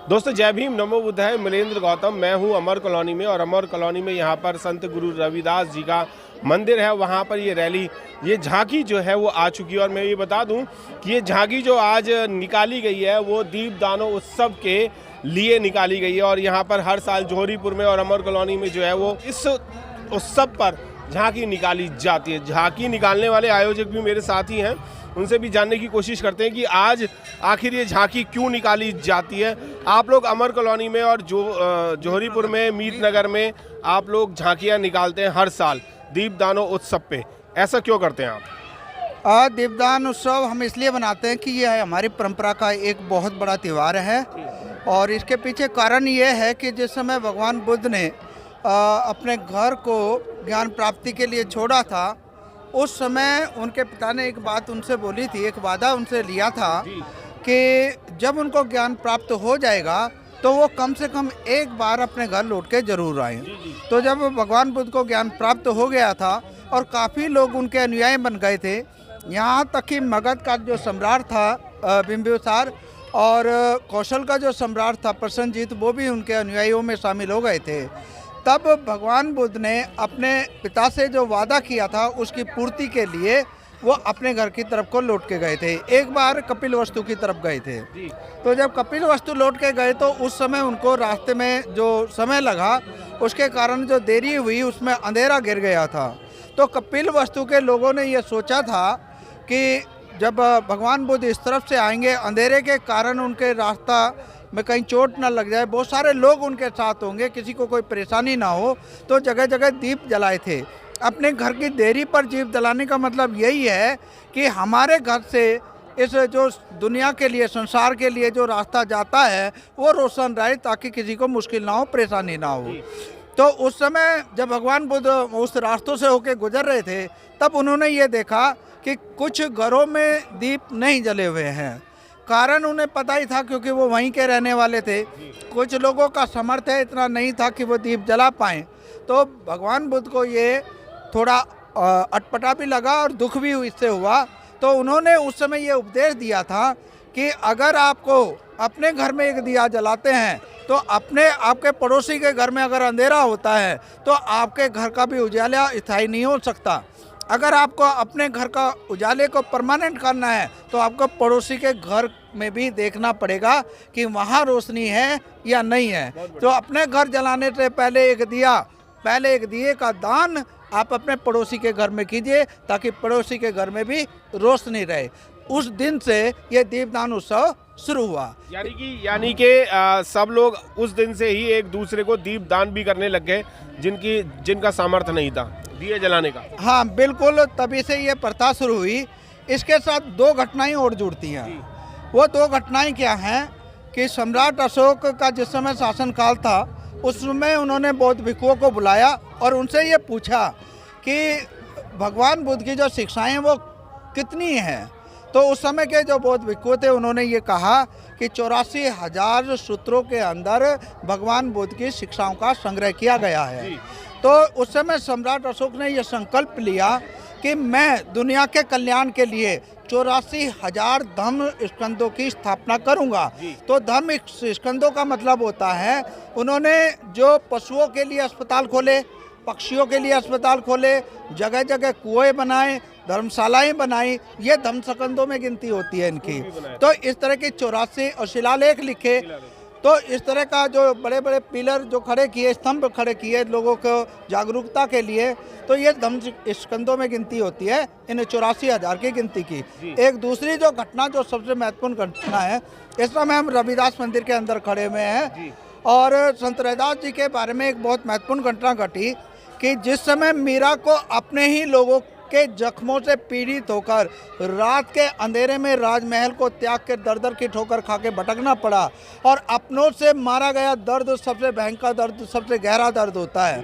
दोस्तों जय भीम, नमो बुद्धाय। मिलेंद्र गौतम, मैं हूं अमर कॉलोनी में और अमर कॉलोनी में यहां पर संत गुरु रविदास जी का मंदिर है। वहां पर ये रैली, ये झांकी जो है वो आ चुकी है। और मैं ये बता दूं कि ये झांकी जो आज निकाली गई है वो दीपदानो उत्सव के लिए निकाली गई है। और यहाँ पर हर साल जौहरीपुर में और अमर कॉलोनी में जो है वो इस उत्सव पर झांकी निकाली जाती है। झांकी निकालने वाले आयोजक भी मेरे साथ ही हैं, उनसे भी जानने की कोशिश करते हैं कि आज आखिर ये झांकी क्यों निकाली जाती है। आप लोग अमर कॉलोनी में और जौहरीपुर में, मीत नगर में आप लोग झांकियाँ निकालते हैं हर साल दीपदानो उत्सव पे, ऐसा क्यों करते हैं आप? दीपदान उत्सव हम इसलिए बनाते हैं कि यह हमारी परंपरा का एक बहुत बड़ा त्यौहार है। और इसके पीछे कारण ये है कि जिस समय भगवान बुद्ध ने अपने घर को ज्ञान प्राप्ति के लिए छोड़ा था, उस समय उनके पिता ने एक बात उनसे बोली थी, एक वादा उनसे लिया था कि जब उनको ज्ञान प्राप्त हो जाएगा तो वो कम से कम एक बार अपने घर लौट के जरूर आएँ। तो जब भगवान बुद्ध को ज्ञान प्राप्त हो गया था और काफ़ी लोग उनके अनुयायी बन गए थे, यहाँ तक कि मगध का जो सम्राट था बिंबिसार और कौशल का जो सम्राट था प्रसन्नजीत, वो भी उनके अनुयायियों में शामिल हो गए थे। तब भगवान बुद्ध ने अपने पिता से जो वादा किया था उसकी पूर्ति के लिए वो अपने घर की तरफ को लौट के गए थे। एक बार कपिलवस्तु की तरफ गए थे। तो जब कपिलवस्तु लौट के गए तो उस समय उनको रास्ते में जो समय लगा उसके कारण जो देरी हुई उसमें अंधेरा गिर गया था। तो कपिलवस्तु के लोगों ने ये सोचा था कि जब भगवान बुद्ध इस तरफ से आएंगे, अंधेरे के कारण उनके रास्ता में कहीं चोट ना लग जाए, बहुत सारे लोग उनके साथ होंगे, किसी को कोई परेशानी ना हो, तो जगह जगह दीप जलाए थे। अपने घर की देरी पर दीप जलाने का मतलब यही है कि हमारे घर से इस जो दुनिया के लिए, संसार के लिए जो रास्ता जाता है वो रोशन रहे, ताकि किसी को मुश्किल ना हो, परेशानी ना हो। तो उस समय जब भगवान बुद्ध उस रास्तों से होकर गुजर रहे थे तब उन्होंने ये देखा कि कुछ घरों में दीप नहीं जले हुए हैं। कारण उन्हें पता ही था क्योंकि वो वहीं के रहने वाले थे। कुछ लोगों का सामर्थ्य इतना नहीं था कि वो दीप जला पाएँ। तो भगवान बुद्ध को ये थोड़ा अटपटा भी लगा और दुख भी इससे हुआ। तो उन्होंने उस समय ये उपदेश दिया था कि अगर आपको अपने घर में एक दिया जलाते हैं तो अपने आपके पड़ोसी के घर में अगर अंधेरा होता है तो आपके घर का भी उजाला स्थायी नहीं हो सकता। अगर आपको अपने घर का उजाले को परमानेंट करना है तो आपको पड़ोसी के घर में भी देखना पड़ेगा कि वहाँ रोशनी है या नहीं है। तो अपने घर जलाने से पहले एक दिए का दान आप अपने पड़ोसी के घर में कीजिए, ताकि पड़ोसी के घर में भी रोशनी रहे। उस दिन से ये दीपदान उत्सव शुरू हुआ। यानी कि सब लोग उस दिन से ही एक दूसरे को दीप दान भी करने लग गए जिनका सामर्थ्य नहीं था दिए जलाने का। हाँ बिल्कुल, तभी से ये प्रथा शुरू हुई। इसके साथ दो घटनाएं और जुड़ती हैं। वो दो घटनाएं क्या हैं कि सम्राट अशोक का जिस समय शासनकाल था उस समय उन्होंने बौद्ध भिक्षुओं को बुलाया और उनसे ये पूछा कि भगवान बुद्ध की जो शिक्षाएं हैं वो कितनी हैं। तो उस समय के जो बौद्ध भिक्षु थे उन्होंने ये कहा कि 84,000 सूत्रों के अंदर भगवान बुद्ध की शिक्षाओं का संग्रह किया गया है। तो उस समय सम्राट अशोक ने यह संकल्प लिया कि मैं दुनिया के कल्याण के लिए 84,000 धर्म स्कंदों की स्थापना करूंगा। तो धर्म स्कंदों का मतलब होता है, उन्होंने जो पशुओं के लिए अस्पताल खोले, पक्षियों के लिए अस्पताल खोले, जगह जगह कुएं बनाए, धर्मशालाएं बनाई, ये धर्म स्कंदों में गिनती होती है इनकी। तो इस तरह के 84 और शिलालेख लिखे। तो इस तरह का जो बड़े बड़े पिलर जो खड़े किए, स्तंभ खड़े किए लोगों को जागरूकता के लिए, तो ये धर्म स्कंदों में गिनती होती है इन 84,000 की गिनती की। एक दूसरी जो घटना जो सबसे महत्वपूर्ण घटना है, इस समय हम रविदास मंदिर के अंदर खड़े हुए हैं और संत रविदास जी के बारे में एक बहुत महत्वपूर्ण घटना घटी कि जिस समय मीरा को अपने ही लोगों के जख्मों से पीड़ित होकर रात के अंधेरे में राजमहल को त्याग के दर की ठोकर खा के भटकना पड़ा और अपनों से मारा गया दर्द सबसे भयंकर दर्द, सबसे गहरा दर्द होता है।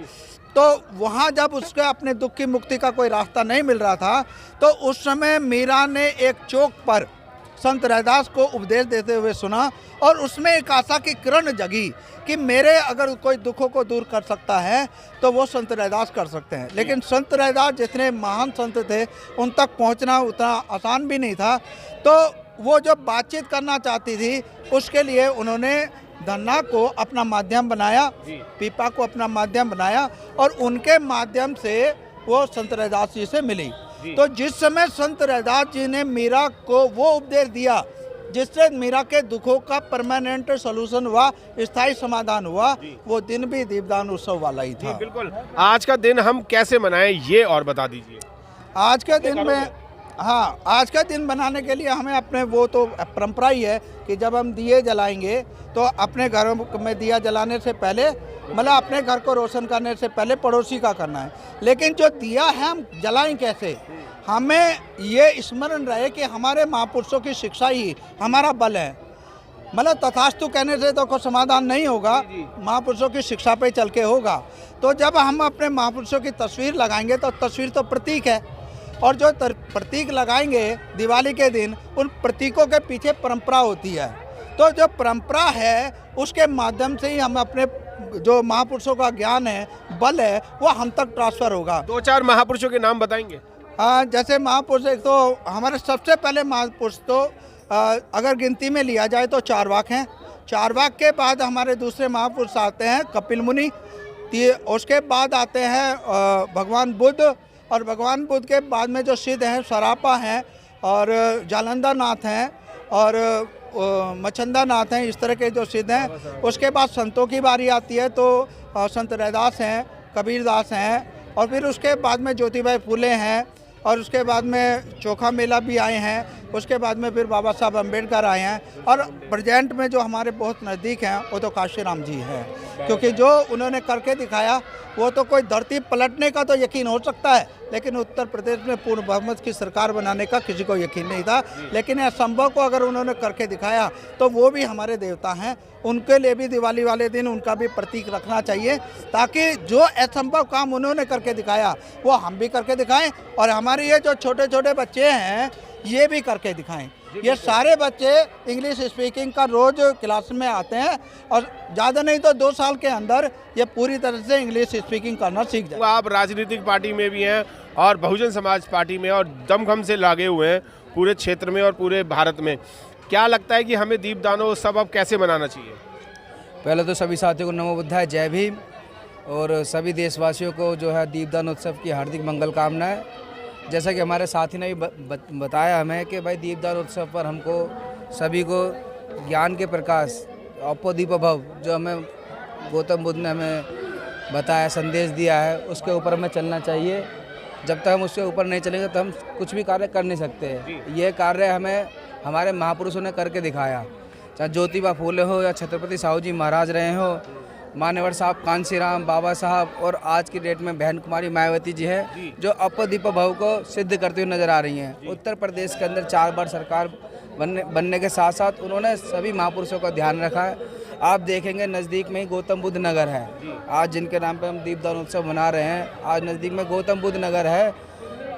तो वहाँ जब उसके अपने दुख की मुक्ति का कोई रास्ता नहीं मिल रहा था तो उस समय मीरा ने एक चौक पर संत रविदास को उपदेश देते हुए सुना और उसमें एक आशा की किरण जगी कि मेरे अगर कोई दुखों को दूर कर सकता है तो वो संत रविदास कर सकते हैं। लेकिन संत रविदास जितने महान संत थे उन तक पहुंचना उतना आसान भी नहीं था। तो वो जब बातचीत करना चाहती थी उसके लिए उन्होंने धन्ना को अपना माध्यम बनाया, पीपा को अपना माध्यम बनाया और उनके माध्यम से वो संत रैदास जी से मिली। तो जिस समय संत रैदास जी ने मीरा को वो उपदेश दिया जिससे मीरा के दुखों का परमानेंट सॉल्यूशन हुआ, स्थायी समाधान हुआ, वो दिन भी दीपदान उत्सव वाला ही था। बिल्कुल। आज का दिन हम कैसे मनाएं ये और बता दीजिए। आज के दिन में, हाँ, आज का दिन बनाने के लिए हमें अपने, वो तो परंपरा ही है कि जब हम दिए जलाएंगे तो अपने घरों में दिया जलाने से पहले, मतलब अपने घर को रोशन करने से पहले पड़ोसी का करना है। लेकिन जो दिया है हम जलाएं कैसे, हमें ये स्मरण रहे कि हमारे महापुरुषों की शिक्षा ही हमारा बल है। मतलब तथास्तु कहने से तो कोई समाधान नहीं होगा, महापुरुषों की शिक्षा पे चल के होगा। तो जब हम अपने महापुरुषों की तस्वीर लगाएंगे तो तस्वीर तो प्रतीक है, और जो प्रतीक लगाएंगे दिवाली के दिन, उन प्रतीकों के पीछे परंपरा होती है। तो जो परंपरा है उसके माध्यम से ही हम अपने जो महापुरुषों का ज्ञान है, बल है, वो हम तक ट्रांसफर होगा। 2-4 महापुरुषों के नाम बताएंगे। जैसे महापुरुष, एक तो हमारे सबसे पहले महापुरुष तो अगर गिनती में लिया जाए तो चारवाक हैं। चारवाक के बाद हमारे दूसरे महापुरुष आते हैं कपिल मुनि, उसके बाद आते हैं भगवान बुद्ध, और भगवान बुद्ध के बाद में जो सिद्ध हैं सरापा हैं और जालंधर नाथ हैं और मचंदा नाथ हैं, इस तरह के जो सिद्ध हैं। उसके बाद संतों की बारी आती है तो संत रैदास हैं, कबीरदास हैं, और फिर उसके बाद में ज्योतिबाई फूले हैं, और उसके बाद में चोखा मेला भी आए हैं। उसके बाद में फिर बाबा साहब अम्बेडकर आए हैं, और प्रेजेंट में जो हमारे बहुत नज़दीक हैं वो तो काशीराम जी हैं, क्योंकि जो उन्होंने करके दिखाया वो तो कोई धरती पलटने का तो यकीन हो सकता है, लेकिन उत्तर प्रदेश में पूर्ण बहुमत की सरकार बनाने का किसी को यकीन नहीं था। लेकिन असंभव को अगर उन्होंने करके दिखाया तो वो भी हमारे देवता हैं, उनके लिए भी दिवाली वाले दिन उनका भी प्रतीक रखना चाहिए, ताकि जो असंभव काम उन्होंने करके दिखाया वो हम भी करके दिखाएं, और हमारे ये जो छोटे छोटे बच्चे हैं ये भी करके दिखाएं। ये सारे बच्चे इंग्लिश स्पीकिंग का रोज क्लास में आते हैं, और ज़्यादा नहीं तो 2 साल के अंदर ये पूरी तरह से इंग्लिश स्पीकिंग करना सीख जाए। आप राजनीतिक पार्टी में भी हैं और बहुजन समाज पार्टी में, और दमखम से लागे हुए हैं पूरे क्षेत्र में और पूरे भारत में। क्या लगता है कि हमें दीपदानोत्सव अब कैसे मनाना चाहिए? पहले तो सभी साथियों को नमो बुद्धाय, जय भीम, और सभी देशवासियों को जो है दीपदानोत्सव की हार्दिक मंगल कामनाएं। जैसा कि हमारे साथी ने भी बताया हमें कि भाई दीपदान उत्सव पर हमको सभी को ज्ञान के प्रकाश, अपोदीप भव, जो हमें गौतम बुद्ध ने हमें बताया, संदेश दिया है, उसके ऊपर हमें चलना चाहिए। जब तक हम उसके ऊपर नहीं चलेंगे तो हम कुछ भी कार्य कर नहीं सकते हैं। ये कार्य हमें हमारे महापुरुषों ने करके दिखाया, चाहे ज्योतिबा फूले हो या छत्रपति साहू जी महाराज रहे हो, मान्यवर साहब कांसीराम बाबा साहब, और आज की डेट में बहन कुमारी मायावती जी है जो अपदीप भव को सिद्ध करती हुई नजर आ रही हैं। उत्तर प्रदेश के अंदर 4 बार सरकार बनने के साथ साथ उन्होंने सभी महापुरुषों का ध्यान रखा है। आप देखेंगे नज़दीक में ही गौतम बुद्ध नगर है, आज जिनके नाम पे हम दीपदान उत्सव मना रहे हैं। आज नज़दीक में गौतम बुद्ध नगर है,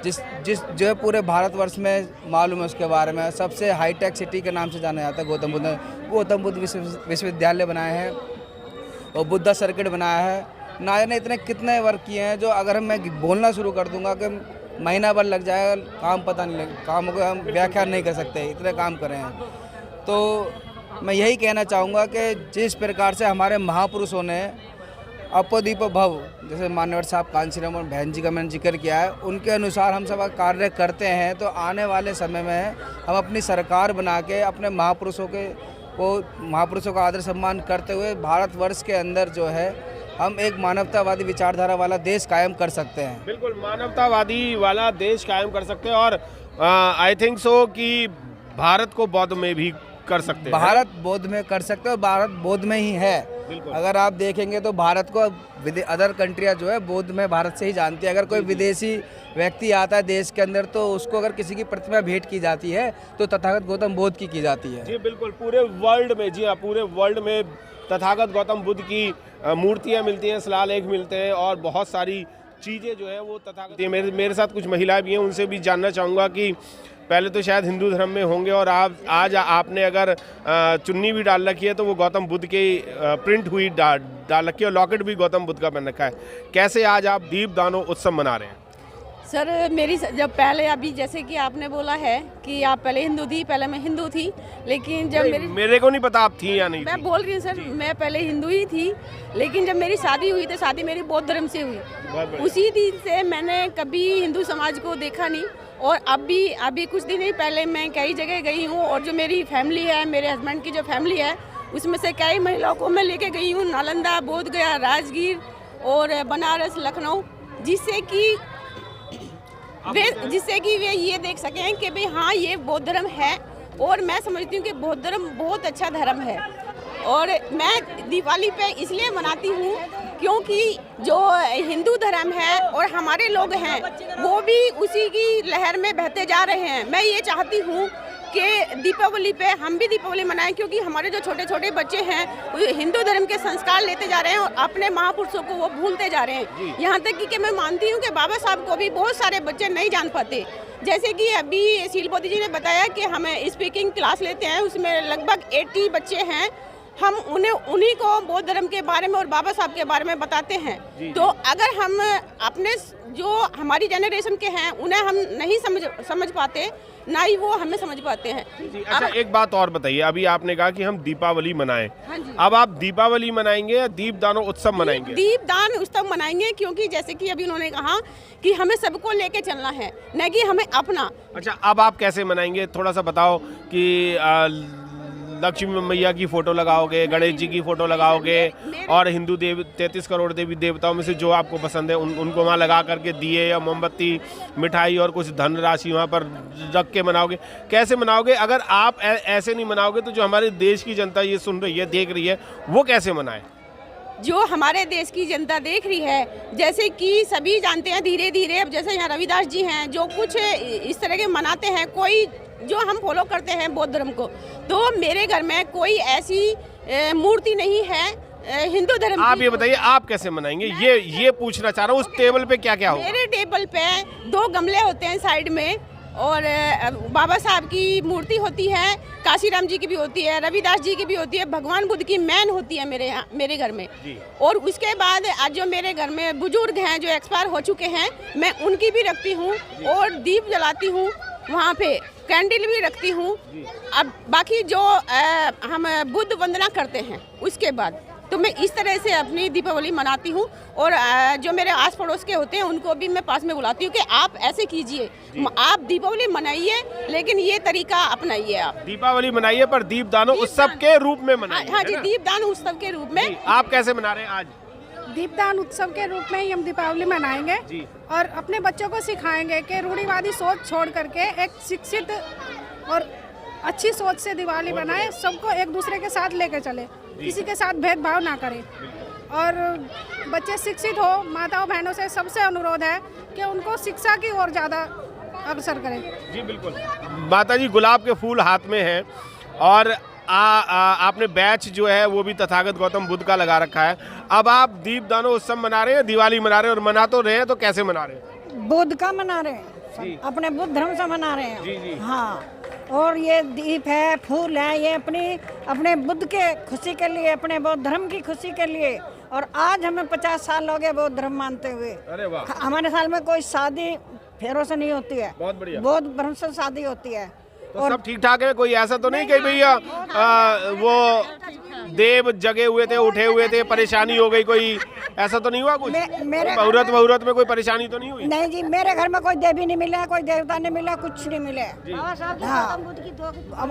जिस जो है पूरे भारतवर्ष में मालूम है उसके बारे में, सबसे हाईटेक सिटी के नाम से जाना जाता है गौतम बुद्ध। गौतम बुद्ध विश्वविद्यालय बनाए हैं और बुद्धा सर्किट बनाया है, ना जाने इतने कितने वर्क किए हैं, जो अगर मैं बोलना शुरू कर दूंगा कि महीना भर लग जाएगा, काम पता नहीं लगे, काम को हम व्याख्या नहीं कर सकते, इतने काम करे हैं। तो मैं यही कहना चाहूँगा कि जिस प्रकार से हमारे महापुरुषों ने अपदीप भव, जैसे मान्यवर साहब कांसीराम और बहन जी का मैंने जिक्र किया है, उनके अनुसार हम सब कार्य करते हैं तो आने वाले समय में हम अपनी सरकार बना के अपने महापुरुषों का आदर सम्मान करते हुए भारतवर्ष के अंदर जो है हम एक मानवतावादी विचारधारा वाला देश कायम कर सकते हैं। बिल्कुल, मानवतावादी वाला देश कायम कर सकते हैं, और आई थिंक सो कि भारत को बौद्ध में भी कर सकते हैं। भारत बौद्ध में कर सकते हैं, भारत बौद्ध में ही है। अगर आप देखेंगे तो भारत को अदर कंट्रियाँ जो है बौद्ध में भारत से ही जानती है। अगर कोई विदेशी व्यक्ति आता है देश के अंदर तो उसको अगर किसी की प्रतिमा भेंट की जाती है तो तथागत गौतम बुद्ध की जाती है। जी बिल्कुल, पूरे वर्ल्ड में, जी हाँ, पूरे वर्ल्ड में तथागत गौतम बुद्ध की मूर्तियाँ मिलती हैं, शिलालेख मिलते हैं, और बहुत सारी चीज़ें जो है वो तथागत। मेरे साथ कुछ महिलाएं भी हैं, उनसे भी जानना चाहूँगा कि पहले तो शायद हिंदू धर्म में होंगे, और आज आपने अगर चुन्नी भी डाल रखी है तो वो गौतम बुद्ध की प्रिंट हुई डाल रखी है, और लॉकेट भी गौतम बुद्ध का बन रखा है। कैसे आज आप दीपदान उत्सव मना रहे हैं? सर मेरी जब पहले अभी जैसे कि आपने बोला है कि आप पहले हिंदू थी, पहले मैं हिंदू थी, लेकिन जब मेरे को नहीं पता आप थी या नहीं मैं थी। बोल रही हूँ सर, मैं पहले हिंदू ही थी, लेकिन जब मेरी शादी हुई तो शादी मेरी बौद्ध धर्म से हुई। उसी दिन से मैंने कभी हिंदू समाज को देखा नहीं। और अभी कुछ दिन ही पहले मैं कई जगह गई हूँ, और जो मेरी फैमिली है, मेरे हस्बैंड की जो फैमिली है, उसमें से कई महिलाओं को मैं लेके गई हूँ नालंदा, बोध गया, राजगीर और बनारस, लखनऊ, जिससे कि वे ये देख सकें कि भाई हाँ ये बौद्ध धर्म है। और मैं समझती हूँ कि बौद्ध धर्म बहुत अच्छा धर्म है। और मैं दिवाली पे इसलिए मनाती हूँ क्योंकि जो हिंदू धर्म है और हमारे लोग हैं वो भी उसी की लहर में बहते जा रहे हैं। मैं ये चाहती हूँ कि दीपावली पे हम भी दीपावली मनाएं, क्योंकि हमारे जो छोटे छोटे बच्चे हैं वो हिंदू धर्म के संस्कार लेते जा रहे हैं और अपने महापुरुषों को वो भूलते जा रहे हैं। यहाँ तक कि मैं मानती हूँ कि बाबा साहब को भी बहुत सारे बच्चे नहीं जान पाते। जैसे कि अभी शीलपोती जी ने बताया कि हमें स्पीकिंग क्लास लेते हैं, उसमें लगभग 80 बच्चे हैं। हम उन्हीं को बौद्ध धर्म के बारे में और बाबा साहब के बारे में बताते हैं। तो अगर हम अपने जो हमारी जनरेशन के हैं उन्हें हम नहीं समझ पाते, ना ही वो हमें समझ पाते हैं। अच्छा, एक बात और बताइए, अभी आपने कहा कि हम दीपावली मनाएं। हाँ जी। अब आप दीपावली मनाएंगे या दीपदान उत्सव मनाएंगे? दीपदान उत्सव मनाएंगे, क्योंकि जैसे कि अभी उन्होंने कहा कि हमें सबको लेके चलना है, न कि हमें अपना। अच्छा, अब आप कैसे मनाएंगे, थोड़ा सा बताओ कि लक्ष्मी मैया की फोटो लगाओगे, गणेश जी की फोटो लगाओगे, और हिंदू 33 करोड़ देवी देवताओं में से जो आपको पसंद है उनको वहाँ लगा करके दिए या मोमबत्ती, मिठाई और कुछ धनराशि वहाँ पर रख के मनाओगे? कैसे मनाओगे? अगर आप ऐसे नहीं मनाओगे तो जो हमारे देश की जनता ये सुन रही है, देख रही है, वो कैसे मनाए? जो हमारे देश की जनता देख रही है, जैसे कि सभी जानते हैं, धीरे धीरे अब जैसे यहाँ रविदास जी हैं जो कुछ इस तरह के मनाते हैं, कोई जो हम फॉलो करते हैं बौद्ध धर्म को। तो मेरे घर में कोई ऐसी मूर्ति नहीं है हिंदू धर्म की। आप ये बताइए आप कैसे मनाएंगे? ये पूछना चाह रहा हूँ। उस टेबल पे क्या क्या होगा? मेरे टेबल पे 2 गमले होते हैं साइड में, और बाबा साहब की मूर्ति होती है, काशीराम जी की भी होती है, रविदास जी की भी होती है, भगवान बुद्ध की मैन होती है मेरे घर में। और उसके बाद आज जो मेरे घर में बुजुर्ग हैं जो एक्सपायर हो चुके हैं, मैं उनकी भी रखती हूँ और दीप जलाती हूँ, वहाँ पे कैंडल भी रखती हूँ। अब बाकी जो हम बुद्ध वंदना करते हैं उसके बाद, तो मैं इस तरह से अपनी दीपावली मनाती हूँ। और जो मेरे आस पड़ोस के होते हैं उनको भी मैं पास में बुलाती हूँ कि आप ऐसे कीजिए, आप दीपावली मनाइए, लेकिन ये तरीका अपनाइए। आप दीपावली मनाइए पर दीपदान उत्सव के रूप में मनाइए। हाँ जी, दीपदान उत्सव के रूप में। आप कैसे मना रहे हैं आज? दीपदान उत्सव के रूप में ही हम दीपावली मनाएंगे और अपने बच्चों को सिखाएंगे कि रूढ़िवादी सोच छोड़ करके एक शिक्षित और अच्छी सोच से दिवाली बनाए, सबको एक दूसरे के साथ लेके चले, किसी के साथ भेदभाव ना करें। और बच्चे शिक्षित हो, माताओं बहनों से सबसे अनुरोध है कि उनको शिक्षा की ओर ज़्यादा अग्रसर करें। जी बिल्कुल। माता जी गुलाब के फूल हाथ में हैं और आपने बैच जो है वो भी तथागत गौतम बुद्ध का लगा रखा है। अब आप दीपदान उत्सव मना रहे हैं, दिवाली मना रहे हैं, और मना तो रहे हैं, तो कैसे मना रहे हैं? बुद्ध का मना रहे हैं, अपने बुद्ध धर्म से मना रहे हैं। जी। हाँ, और ये दीप है, फूल है, ये अपने बुद्ध के खुशी के लिए, अपने बौद्ध धर्म की खुशी के लिए। और आज हमें 50 साल हो गए बौद्ध धर्म मानते हुए। अरे वाह। हमारे साल में कोई शादी फेरों से नहीं होती है, बहुत बढ़िया। बौद्ध धर्म से शादी होती है। तो और सब ठीक ठाक है, कोई ऐसा तो नहीं कि भैया वो देव जगे हुए थे, उठे हुए थे, परेशानी हो गई, कोई ऐसा तो नहीं हुआ कुछ? बहुरत में कोई परेशानी तो नहीं हुई? नहीं जी, मेरे घर में कोई देवी नहीं मिला, कोई देवता नहीं मिला, कुछ नहीं मिले।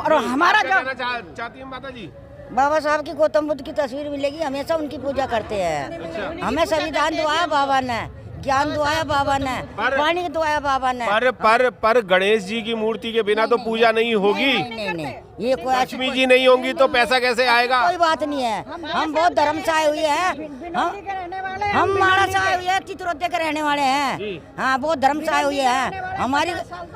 और हमारा जो चाहती है माता जी, बाबा साहब की गौतम बुद्ध की तस्वीर मिलेगी, हमेशा उनकी पूजा करते हैं। हमें संविधान दुआया बाबा ने, ज्ञान दुआया बाबा ने, पानी दुआया बाबा ने। पर गणेश जी की मूर्ति के बिना तो पूजा नहीं होगी। नहीं, ये कोई लक्ष्मी जी नहीं होंगी तो पैसा कैसे आएगा? कोई बात नहीं है। हम बहुत धर्म से आए हुए हैं, हम माड़ा से आए हुए हैं, चित्रोदय के रहने वाले हैं। हाँ, बहुत धर्म से आए हुए हैं।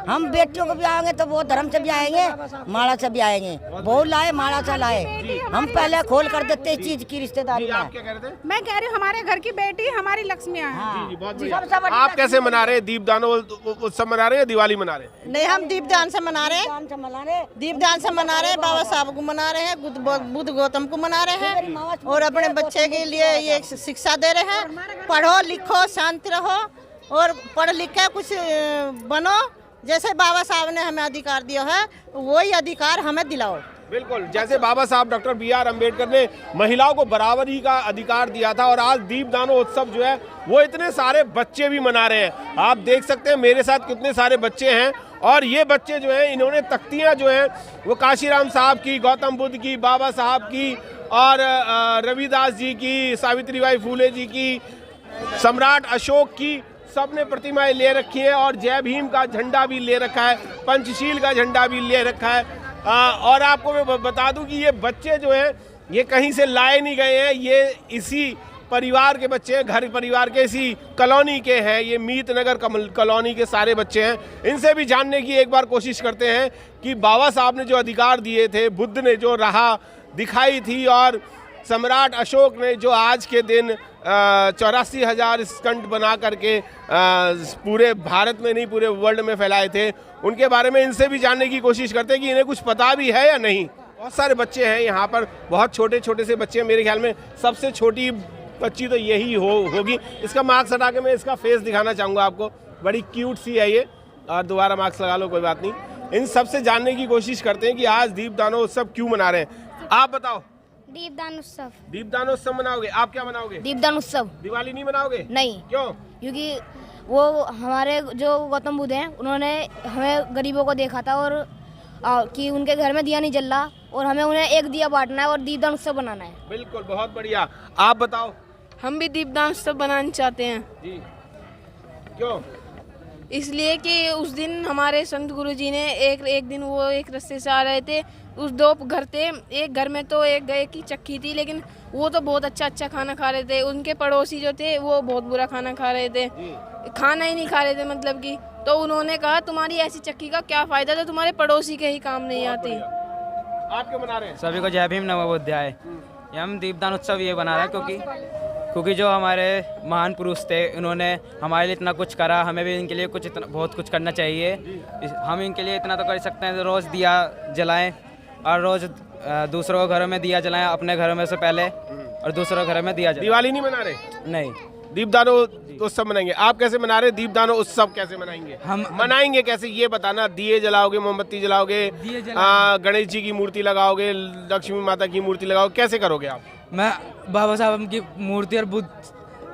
हम बेटियों को भी आएंगे तो बहुत धर्म से भी आएंगे, माड़ा से भी आएंगे। बहुत लाए, माड़ा से लाए, हम पहले खोल कर देते इस चीज की रिश्तेदारी। आप क्या कह रहे थे? मैं कह रही हूँ हमारे घर की बेटी हमारी लक्ष्मियाँ हैं। आप कैसे मना रहे हैं? दीपदान उत्सव मना रहे हैं, दिवाली मना रहे हैं? नहीं, हम दीपदान से मना रहे हैं, दीपदान से मना रहे हैं, बाबा साहब को मना रहे हैं, बुद्ध गौतम को मना रहे हैं, और अपने बच्चे के लिए ये शिक्षा दे रहे हैं, पढ़ो लिखो शांत रहो, और पढ़ लिख के कुछ बनो, जैसे बाबा साहब ने हमें अधिकार दिया है वही अधिकार हमें दिलाओ। बिल्कुल, जैसे बाबा साहब डॉक्टर B.R. अम्बेडकर ने महिलाओं को बराबरी का अधिकार दिया था, और आज दीपदान उत्सव जो है वो इतने सारे बच्चे भी मना रहे हैं। आप देख सकते हैं मेरे साथ कितने सारे बच्चे हैं, और ये बच्चे जो हैं इन्होंने तख्तियां जो हैं वो काशीराम साहब की, गौतम बुद्ध की, बाबा साहब की, और रविदास जी की, सावित्रीबाई फूले जी की, सम्राट अशोक की, सबने प्रतिमाएं ले रखी हैं, और जय भीम का झंडा भी ले रखा है, पंचशील का झंडा भी ले रखा है। और आपको मैं बता दूं कि ये बच्चे जो हैं ये कहीं से लाए नहीं गए हैं, ये इसी परिवार के बच्चे हैं, घर परिवार के, इसी कॉलोनी के हैं। ये मीत नगर कॉलोनी के सारे बच्चे हैं। इनसे भी जानने की एक बार कोशिश करते हैं कि बाबा साहब ने जो अधिकार दिए थे, बुद्ध ने जो राह दिखाई थी, और सम्राट अशोक ने जो आज के दिन 84,000 स्कंट बना करके पूरे भारत में नहीं पूरे वर्ल्ड में फैलाए थे, उनके बारे में इनसे भी जानने की कोशिश करते हैं कि इन्हें कुछ पता भी है या नहीं। बहुत सारे बच्चे हैं यहाँ पर, बहुत छोटे छोटे से बच्चे हैं। मेरे ख्याल में सबसे छोटी बच्ची तो यही होगी। इसका मार्क्स हटा के मैं इसका फेस दिखाना चाहूँगा आपको, बड़ी क्यूट सी है ये, और दोबारा मार्क्स लगा लो, कोई बात नहीं। इन सबसे जानने की कोशिश करते हैं कि आज दीपदानोत्सव क्यों मना रहे हैं। आप बताओ। दीपदान उत्सव। दीपदान उत्सव मनाओगे? आप क्या मनाओगे? दीपदान उत्सव। दिवाली नहीं मनाओगे? नहीं। क्यों? क्योंकि वो हमारे जो गौतम बुद्ध हैं उन्होंने हमें गरीबों को देखा था, और कि उनके घर में दिया नहीं जल रहा, और हमें उन्हें एक दिया बांटना है और दीपदान उत्सव बनाना है। बिल्कुल, बहुत बढ़िया। आप बताओ। हम भी दीपदान उत्सव बनाना चाहते हैं। जी, क्यों? इसलिए कि उस दिन हमारे संत गुरुजी ने एक दिन वो एक रास्ते से आ रहे थे, उस दो घर थे, एक घर में तो एक गए की चक्की थी, लेकिन वो तो बहुत अच्छा खाना खा रहे थे। उनके पड़ोसी जो थे वो बहुत बुरा खाना खा रहे थे, खाना ही नहीं खा रहे थे मतलब कि। तो उन्होंने कहा तुम्हारी ऐसी चक्की का क्या फायदा जो तुम्हारे पड़ोसी के ही काम नहीं आती। आप क्यों मना रहे हैं? सभी को जय भीम नवोध्याय। हम दीपदान उत्सव ये बना रहे हैं क्योंकि जो हमारे महान पुरुष थे उन्होंने हमारे लिए इतना कुछ करा, हमें भी इनके लिए बहुत कुछ करना चाहिए। हम इनके लिए इतना तो कर सकते हैं, रोज़ दिया जलाएं, और रोज़ दूसरों के घरों में दिया जलाएं, अपने घरों में से पहले, और दूसरों के घरों में दिया जलाएं। दिवाली नहीं मना रहे? नहीं, दीपदान उत्सव मनाएंगे। आप कैसे मना रहे? दीपदान उत्सव कैसे मनाएंगे? हम मनाएंगे कैसे ये बताना। दिए जलाओगे, मोमबत्ती जलाओगे, गणेश जी की मूर्ति लगाओगे, लक्ष्मी माता की मूर्ति लगाओगे, कैसे करोगे आप? मैं बाबा साहब की मूर्ति और बुद्ध,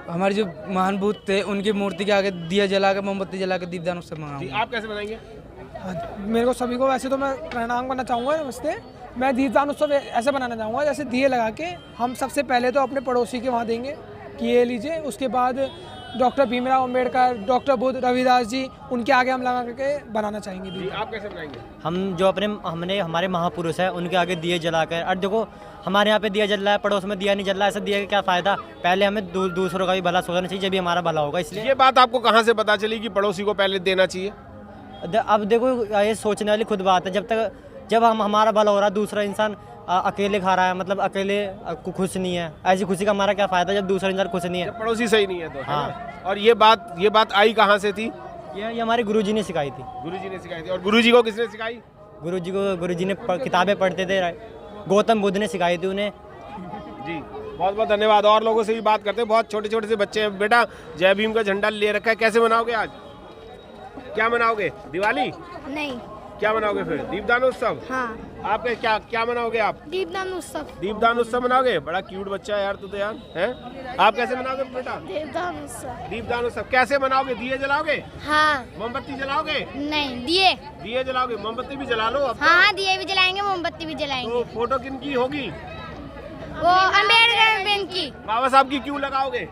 हमारे जो महान बुद्ध थे उनकी मूर्ति के आगे दिया जला के, मोमबत्ती जला के दीपदान उत्सव मनाऊंगा। आप कैसे मनाएंगे? मेरे को सभी को वैसे तो मैं प्रणाम करना चाहूँगा, नमस्ते। मैं दीपदान उत्सव ऐसे बनाना चाहूँगा जैसे दिए लगा के हम सबसे पहले तो अपने पड़ोसी के वहाँ देंगे कि ये लीजिए, उसके बाद डॉक्टर भीमराव अम्बेडकर, डॉक्टर बुद्ध, रविदास जी, उनके आगे हम लगा करके बनाना चाहेंगे। जी, आप कैसे बनाएंगे? हम जो हमने हमारे महापुरुष हैं उनके आगे दिए जलाकर, और देखो हमारे यहाँ पे दिया जल रहा है, पड़ोस में दिया नहीं जल रहा है, ऐसा दिया का क्या फ़ायदा। पहले हमें दूसरों का भी भला सोचना चाहिए, जब भी हमारा भला होगा। इसलिए ये बात आपको कहाँ से पता चली कि पड़ोसी को पहले देना चाहिए? अब देखो ये सोचने वाली खुद बात है। जब हमारा भला हो रहा है, दूसरा इंसान अकेले खा रहा है, मतलब अकेले खुश नहीं है, ऐसी खुशी का हमारा क्या फ़ायदा जब दूसरा इंसान खुश नहीं है, पड़ोसी सही नहीं है तो। हाँ। और ये बात आई कहाँ से थी? ये हमारे गुरुजी ने सिखाई थी। गुरुजी ने सिखाई थी। और गुरुजी को किसने सिखाई? गुरुजी ने किताबें पढ़ते थे, गौतम बुद्ध ने सिखाई थी उन्हें। जी, बहुत बहुत धन्यवाद। और लोगों से भी बात करते हैं, बहुत छोटे छोटे से बच्चे हैं। बेटा, जय भीम का झंडा ले रखा है, कैसे मनाओगे आज? क्या मनाओगे? दिवाली नहीं। क्या मनाओगे फिर? दीपदान उत्सव? हाँ। आप क्या मनाओगे आप? दीपदान उत्सव। दीपदान उत्सव मनाओगे? बड़ा क्यूट बच्चा है यार तू तो यार, हैं? आप कैसे मनाओगे बेटा? दीपदान उत्सव। दीपदान उत्सव कैसे मनाओगे? दिए जलाओगे? हाँ। मोमबत्ती जलाओगे? नहीं, दिए जलाओगे, मोमबत्ती भी जला लो अब। हाँ, दिए भी जलाएंगे, मोमबत्ती भी जलाएंगे। तो फोटो किन की होगी? वो अम्बेडकर बहन की। बाबा साहब की क्यों लगाओगे?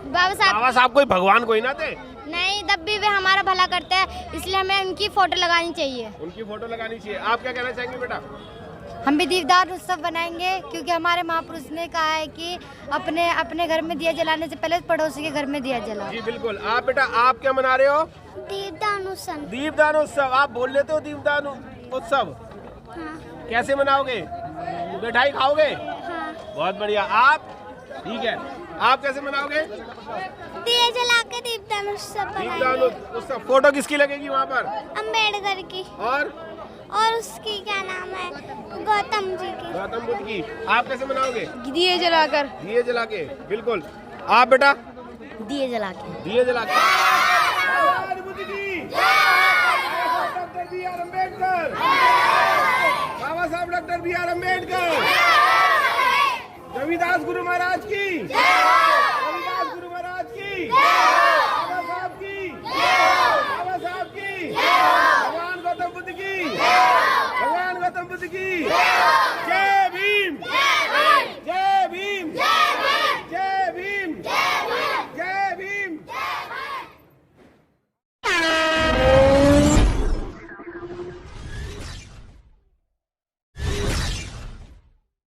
बाबा साहब कोई भगवान कोई ना थे? नहीं, तब भी वे हमारा भला करते हैं, इसलिए हमें उनकी फोटो लगानी चाहिए। उनकी फोटो लगानी चाहिए। आप क्या कहना चाहेंगे बेटा? हम भी दीपदान उत्सव बनाएंगे, क्योंकि हमारे महापुरुष ने कहा है कि अपने घर में दिया जलाने से पहले पड़ोसी के घर में दिया जलाओ। जी बिल्कुल। आप बेटा, आप क्या मना रहे हो? दीपदान उत्सव। दीपदान उत्सव। आप बोल लेते हो दीपदान उत्सव? हाँ। कैसे मनाओगे? मिठाई खाओगे? हाँ। बहुत बढ़िया। आप? ठीक है। आप कैसे मनाओगे? दिए जला के दीपदान उत्सव। दीपदान उत्सव। फोटो किसकी लगेगी वहाँ पर? अम्बेडकर की। और उसकी क्या नाम है, गौतम जी की, गौतम बुद्ध की। आप कैसे मनाओगे? दिए जलाकर। दिए जला के, बिल्कुल। आप बेटा? दिए जला के। दिए जला के। गांधी की डॉक्टर बी आर अम्बेडकर, बाबा साहब डॉक्टर बी आर अम्बेडकर।